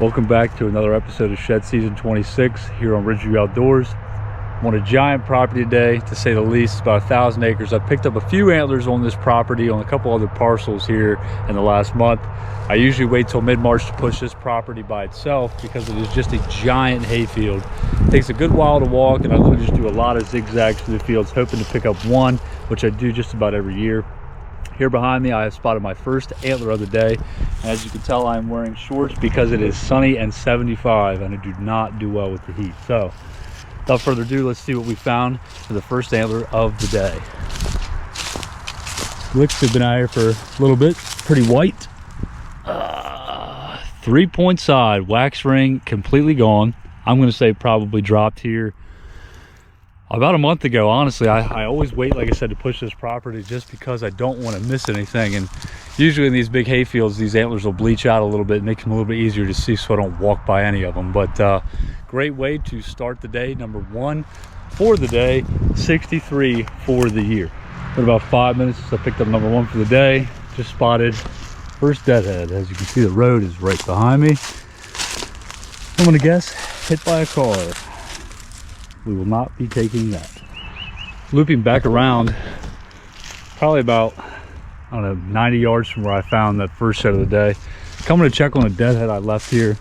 Welcome back to another episode of Shed Season 26 here on Ridgeview Outdoors. I'm on a giant property today, to say the least. It's about 1,000 acres. I picked up a few antlers on this property on a couple other parcels here in the last month. I usually wait till mid-March to push this property by itself because it is just a giant hayfield. It takes a good while to walk, and I literally just do a lot of zigzags through the fields, hoping to pick up one, which I do just about every year. Here behind me, I have spotted my first antler of the day. And as you can tell, I'm wearing shorts because it is sunny and 75, and I do not do well with the heat. So, without further ado, let's see what we found for the first antler of the day. Looks to have been out here for a little bit. Pretty white. 3-point side, wax ring completely gone. I'm going to say probably dropped here about a month ago. Honestly, I always wait, like I said, to push this property just because I don't want to miss anything. And usually in these big hay fields, these antlers will bleach out a little bit, make them a little bit easier to see so I don't walk by any of them. But great way to start the day. Number one for the day, 63 for the year. In about 5 minutes, I picked up number one for the day. Just spotted first deadhead. As you can see, the road is right behind me. I'm gonna guess hit by a car. We will not be taking that. Looping back around, probably about, I don't know, 90 yards from where I found that first set of the day. Coming to check on a deadhead I left here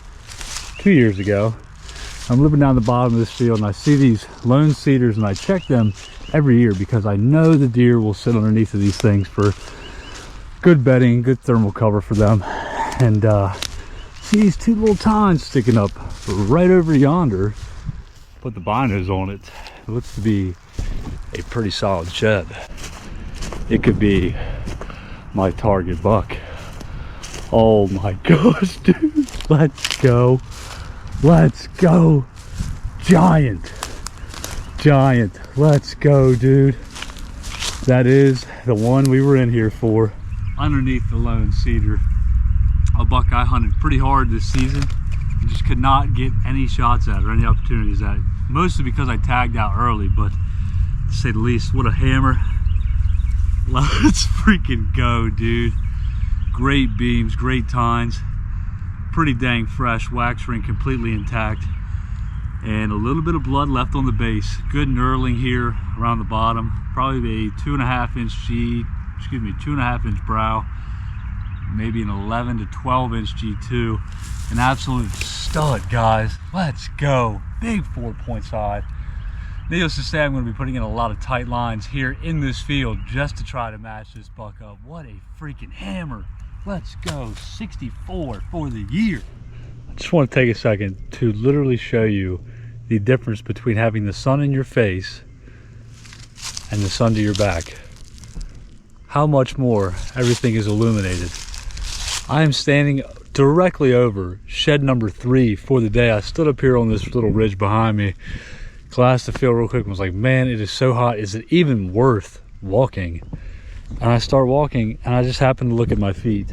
2 years ago. I'm living down the bottom of this field and I see these lone cedars, and I check them every year because I know the deer will sit underneath of these things for good bedding, good thermal cover for them. And see these two little tines sticking up right over yonder. Put the binders on it. It looks to be a pretty solid shed. It could be my target buck. Oh my gosh, dude. Let's go. Let's go. Giant. Let's go, dude. That is the one we were in here for. Underneath the lone cedar. A buck I hunted pretty hard this season. Just could not get any shots at or any opportunities at it. Mostly because I tagged out early, but to say the least, what a hammer. Let's freaking go, dude. Great beams, great tines. Pretty dang fresh, wax ring completely intact. And a little bit of blood left on the base. Good knurling here around the bottom. Probably a 2.5 inch G, 2.5 inch brow. Maybe an 11 to 12 inch G2. An absolute stud, guys. Let's go. Big 4-point side. Needless to say, I'm going to be putting in a lot of tight lines here in this field just to try to match this buck up. What a freaking hammer. Let's go. 64 for the year. I just want to take a second to literally show you the difference between having the sun in your face and the sun to your back. How much more everything is illuminated. I am standing directly over shed number 3 for the day. I stood up here on this little ridge behind me, glassed the field real quick, and was like, man, it is so hot. Is it even worth walking? And I start walking, and I just happen to look at my feet.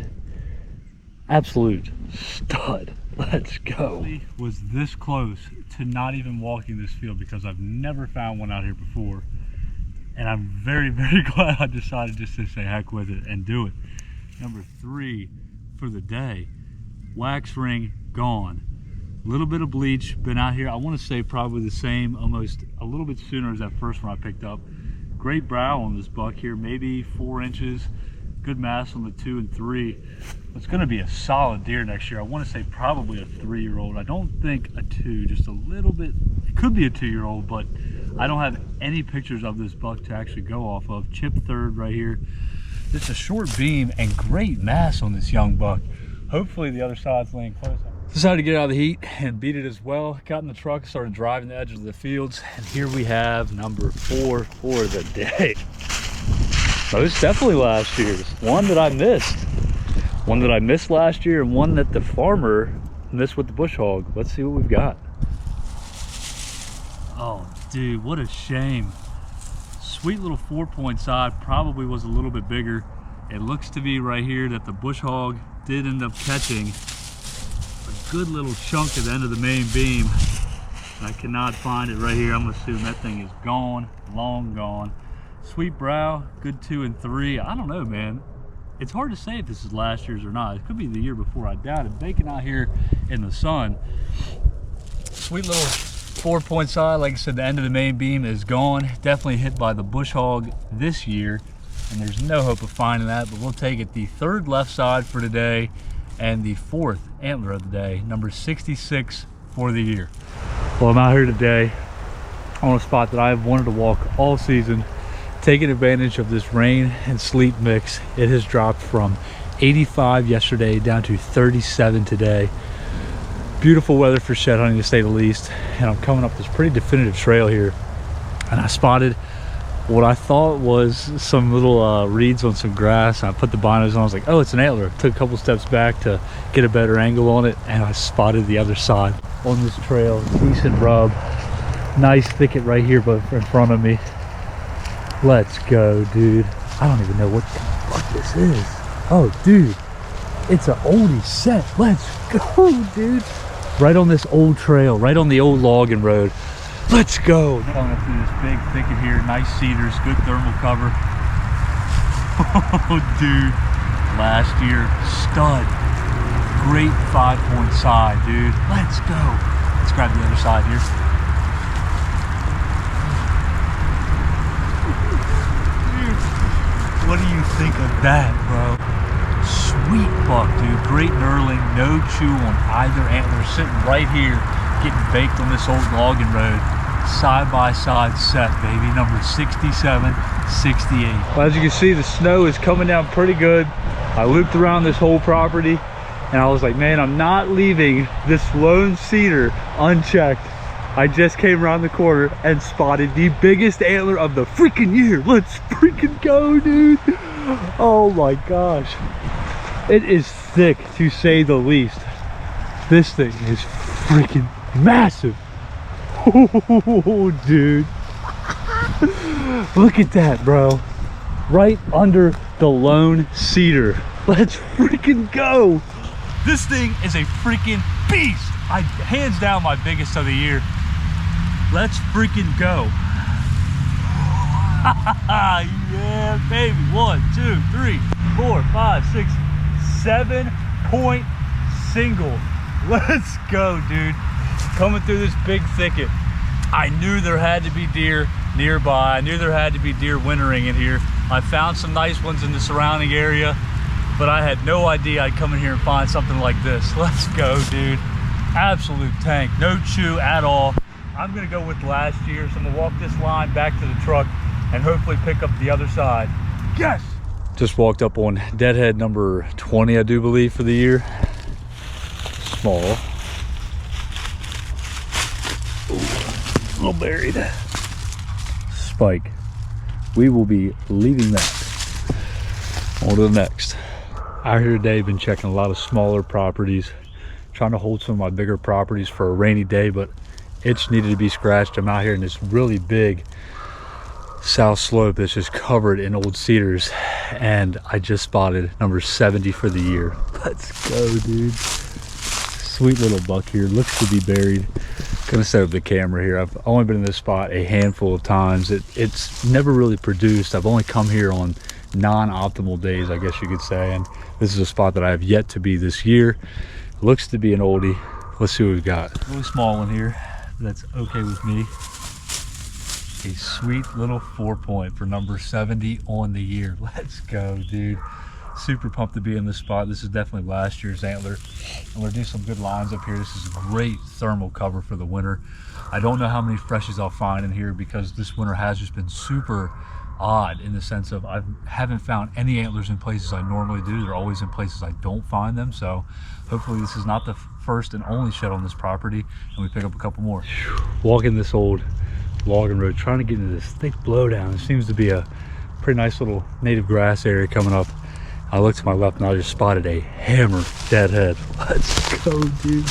Absolute stud. Let's go. Was this close to not even walking this field because I've never found one out here before. And I'm very, very glad I decided just to say heck with it and do it. Number 3 for the day. Wax ring gone. A little bit of bleach. Been out here, I want to say probably the same, almost a little bit sooner as that first one I picked up. Great brow on this buck here, maybe 4 inches. Good mass on the 2 and 3. It's going to be a solid deer next year. I want to say probably a 3-year-old. I don't think a 2, just a little bit. It could be a 2-year-old, but I don't have any pictures of this buck to actually go off of. Chip third right here. Just a short beam and great mass on this young buck. Hopefully the other side's laying close. Decided to get out of the heat and beat it as well. Got in the truck, started driving the edge of the fields, and here we have number 4 for the day. Most definitely last year's. One that I missed. One that I missed last year, and one that the farmer missed with the bush hog. Let's see what we've got. Oh, dude, what a shame. Sweet little 4-point side, probably was a little bit bigger. It looks to be right here that the bush hog did end up catching a good little chunk at the end of the main beam. I cannot find it right here. I'm gonna assume that thing is gone, long gone. Sweet brow, good 2 and 3. I don't know, man. It's hard to say if this is last year's or not. It could be the year before. I doubt it. Baking out here in the sun. Sweet little 4-point side. Like I said, the end of the main beam is gone. Definitely hit by the bush hog this year, and there's no hope of finding that, but we'll take it. The 3rd left side for today and the 4th antler of the day, number 66 for the year. Well, I'm out here today on a spot that I've wanted to walk all season, taking advantage of this rain and sleet mix. It has dropped from 85 yesterday down to 37 today. Beautiful weather for shed hunting, to say the least. And I'm coming up this pretty definitive trail here, and I spotted what I thought was some little reeds on some grass. I put the binos on. I was like, oh, it's an antler. Took a couple steps back to get a better angle on it, and I spotted the other side on this trail. Decent rub, nice thicket right here but in front of me. Let's go, dude. I don't even know what the fuck this is. Oh, dude, it's an oldie set. Let's go, dude. Right on this old trail, right on the old logging road. Let's go. Going through this big thicket here, nice cedars, good thermal cover. Oh, dude, last year, stud. Great 5-point side, dude. Let's go. Let's grab the other side here. Dude, what do you think of that, bro? Sweet buck, dude. Great knurling, no chew on either antler. Sitting right here, getting baked on this old logging road. Side-by-side set, baby. Number 67, 68. Well, as you can see, the snow is coming down pretty good. I looped around this whole property, and I was like, man, I'm not leaving this lone cedar unchecked. I just came around the corner and spotted the biggest antler of the freaking year. Let's freaking go, dude. Oh my gosh. It is thick, to say the least. This thing is freaking massive. Oh, dude. Look at that, bro. Right under the lone cedar. Let's freaking go. This thing is a freaking beast. Hands down my biggest of the year. Let's freaking go. Yeah, baby. 1, 2, 3, 4, 5, 6, 7-point single. Let's go, dude. Coming through this big thicket. I knew there had to be deer nearby. I knew there had to be deer wintering in here. I found some nice ones in the surrounding area, but I had no idea I'd come in here and find something like this. Let's go, dude. Absolute tank. No chew at all. I'm gonna go with last year, so I'm gonna walk this line back to the truck and hopefully pick up the other side. Yes! Just walked up on deadhead number 20, I do believe, for the year. Small. Ooh, a little buried. Spike. We will be leaving that. On to the next. Out here today, been checking a lot of smaller properties, trying to hold some of my bigger properties for a rainy day, but itch needed to be scratched. I'm out here in this really big south slope that's just covered in old cedars, and I just spotted number 70 for the year. Let's go, dude. Sweet little buck here, looks to be buried. Gonna set up the camera here. I've only been in this spot a handful of times. It's never really produced. I've only come here on non-optimal days, I guess you could say, and this is a spot that I have yet to be this year. Looks to be an oldie. Let's see what we've got. A really small one here. That's okay with me. A sweet little 4-point for number 70 on the year. Let's go, dude. Super pumped to be in this spot. This is definitely last year's antler. I'm gonna do some good lines up here. This is a great thermal cover for the winter. I don't know how many freshies I'll find in here because this winter has just been super odd in the sense of I haven't found any antlers in places I normally do. They're always in places I don't find them. So hopefully this is not the first and only shed on this property, and we pick up a couple more. Walking this old logging road, trying to get into this thick blowdown. It seems to be a pretty nice little native grass area coming up. I looked to my left and I just spotted a hammer deadhead. Let's go, dude.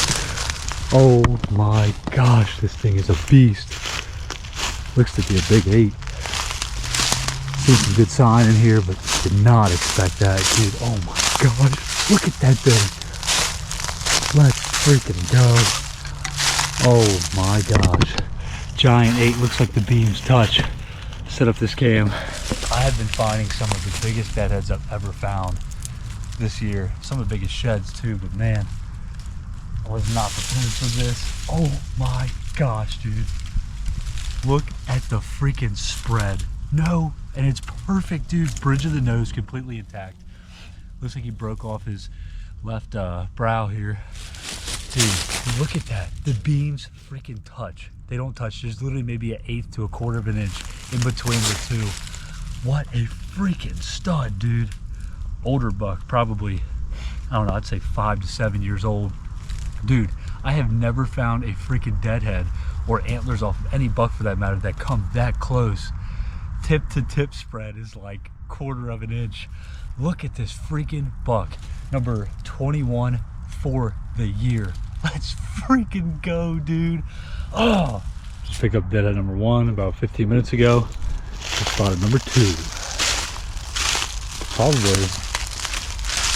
Oh my gosh, this thing is a beast. Looks to be a big 8. Seen some good sign in here, but did not expect that, dude. Oh my gosh, look at that thing. Let's freaking go. Oh my gosh. Giant 8, looks like the beams touch. Set up this cam. I have been finding some of the biggest deadheads I've ever found this year. Some of the biggest sheds too, but man, I was not prepared for this. Oh my gosh, dude. Look at the freaking spread. No, and it's perfect, dude. Bridge of the nose completely intact. Looks like he broke off his left brow here. Dude, look at that. The beams freaking touch. They don't touch. There's literally maybe an 1/8 to 1/4 of an inch in between the two. What a freaking stud, dude. Older buck, probably, I don't know, I'd say 5 to 7 years old. Dude, I have never found a freaking deadhead or antlers off of any buck for that matter that come that close. Tip to tip spread is like 1/4 of an inch. Look at this freaking buck. Number 21 for the year. Let's freaking go, dude. Oh, just picked up deadhead number 1 about 15 minutes ago. Just spotted number 2. Probably,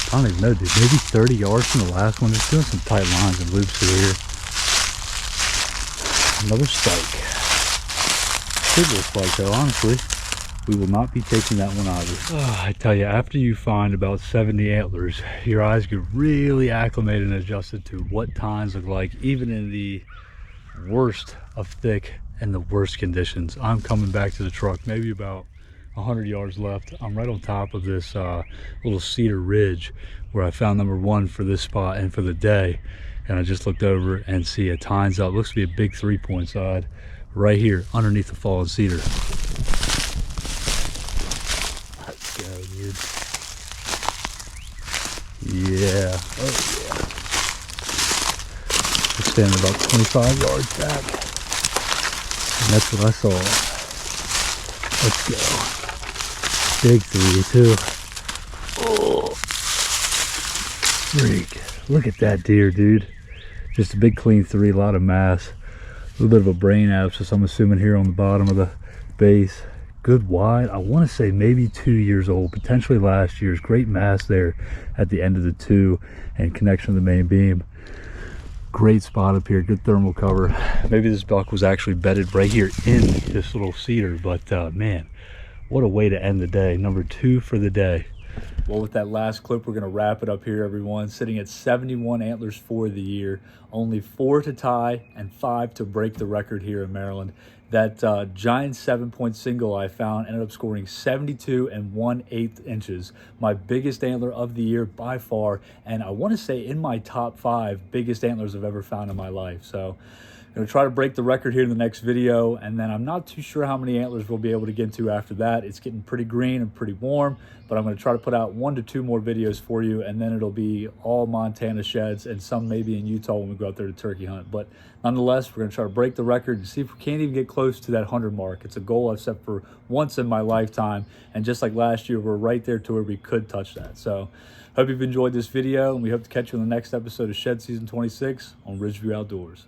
I don't even know, dude, maybe 30 yards from the last one. Just doing some tight lines and loops through here. Another spike. Super spike though, honestly. We will not be taking that one either. Oh, I tell you, after you find about 70 antlers, your eyes get really acclimated and adjusted to what tines look like, even in the worst of thick and the worst conditions. I'm coming back to the truck, maybe about 100 yards left. I'm right on top of this little cedar ridge where I found number 1 for this spot and for the day. And I just looked over and see a tines up. Looks to be a big 3-point side right here underneath the fallen cedar. Let's go, dude. Yeah. Oh, yeah. We're standing about 25 yards back. And that's what I saw. Let's go. Big 3 too. Oh, freak. Look at that deer, dude. Just a big clean 3, a lot of mass. A little bit of a brain abscess, I'm assuming, here on the bottom of the base. Good wide. I want to say maybe 2 years old, potentially last year's. Great mass there at the end of the 2 and connection to the main beam. Great spot up here, good thermal cover. Maybe this buck was actually bedded right here in this little cedar, but man, what a way to end the day. Number 2 for the day. Well, with that last clip, we're going to wrap it up here, everyone. Sitting at 71 antlers for the year. Only 4 to tie and 5 to break the record here in Maryland. That giant 7-point single I found ended up scoring 72 1/8 inches. My biggest antler of the year by far. And I want to say in my top 5 biggest antlers I've ever found in my life. So I'm going to try to break the record here in the next video, and then I'm not too sure how many antlers we'll be able to get to after that. It's getting pretty green and pretty warm, but I'm going to try to put out 1 to 2 more videos for you, and then it'll be all Montana sheds and some maybe in Utah when we go out there to turkey hunt. But nonetheless, we're going to try to break the record and see if we can't even get close to that 100 mark. It's a goal I've set for once in my lifetime, and just like last year, we're right there to where we could touch that. So hope you've enjoyed this video, and we hope to catch you in the next episode of Shed Season 26 on Ridgeview Outdoors.